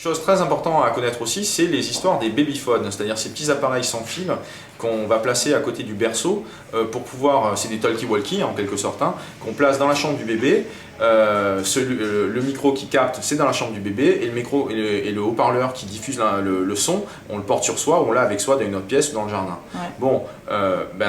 Chose très importante à connaître aussi, c'est les histoires des babyphones, c'est-à-dire ces petits appareils sans fil qu'on va placer à côté du berceau pour pouvoir, c'est des talkie-walkie en quelque sorte, hein, qu'on place dans la chambre du bébé. Le micro qui capte, c'est dans la chambre du bébé, et le micro et le haut-parleur qui diffuse le son, on le porte sur soi ou on l'a avec soi dans une autre pièce ou dans le jardin. Ouais. Bon,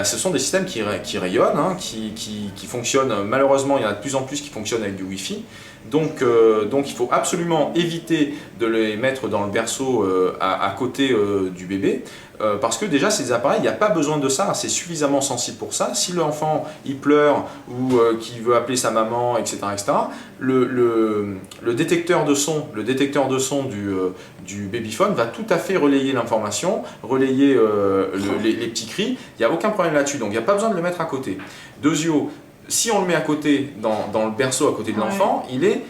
ce sont des systèmes qui rayonnent, hein, qui fonctionnent, malheureusement il y en a de plus en plus qui fonctionnent avec du Wi-Fi. Donc il faut absolument éviter de les mettre dans le berceau à côté du bébé, parce que déjà ces appareils, il n'y a pas besoin de ça, c'est suffisamment sensible pour ça. Si l'enfant il pleure ou qu'il veut appeler sa maman, etc., le détecteur de son, du babyphone va tout à fait relayer l'information, relayer les petits cris, il n'y a aucun problème là-dessus, donc il n'y a pas besoin de le mettre à côté. Deuxièmement, si on le met à côté, dans le berceau à côté de l'enfant, il est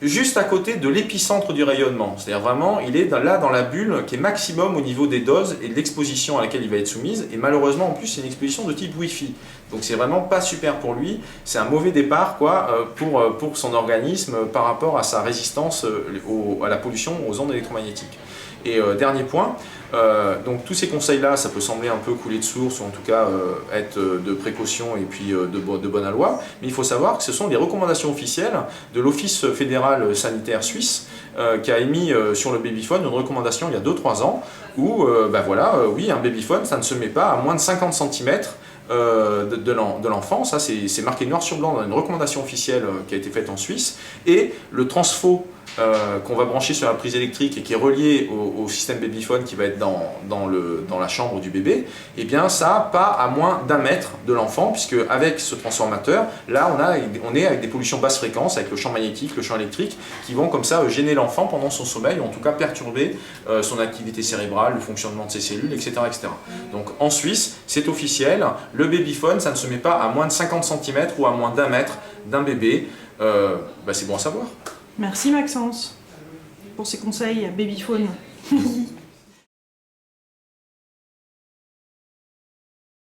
juste à côté de l'épicentre du rayonnement. C'est-à-dire vraiment, il est là dans la bulle qui est maximum au niveau des doses et de l'exposition à laquelle il va être soumise. Et malheureusement, en plus, c'est une exposition de type Wi-Fi. Donc c'est vraiment pas super pour lui. C'est un mauvais départ pour son organisme par rapport à sa résistance à la pollution, aux ondes électromagnétiques. Et dernier point, donc tous ces conseils-là, ça peut sembler un peu couler de source, ou en tout cas être de précaution et puis de bonne loi, mais il faut savoir que ce sont des recommandations officielles de l'Office fédéral sanitaire suisse qui a émis sur le babyphone une recommandation il y a 2-3 ans où, oui, un babyphone, ça ne se met pas à moins de 50 cm de l'enfant, ça c'est marqué noir sur blanc dans une recommandation officielle qui a été faite en Suisse, et le transfo qu'on va brancher sur la prise électrique et qui est relié au système babyphone qui va être dans la chambre du bébé, et bien ça pas à moins d'1 mètre de l'enfant, puisque avec ce transformateur, là on est avec des pollutions basse fréquence, avec le champ magnétique, le champ électrique, qui vont comme ça gêner l'enfant pendant son sommeil, ou en tout cas perturber son activité cérébrale, le fonctionnement de ses cellules, etc. etc. Donc en Suisse, c'est officiel, le babyphone, ça ne se met pas à moins de 50 cm ou à moins d'1 mètre d'un bébé. C'est bon à savoir. Merci Maxence pour ces conseils babyphone.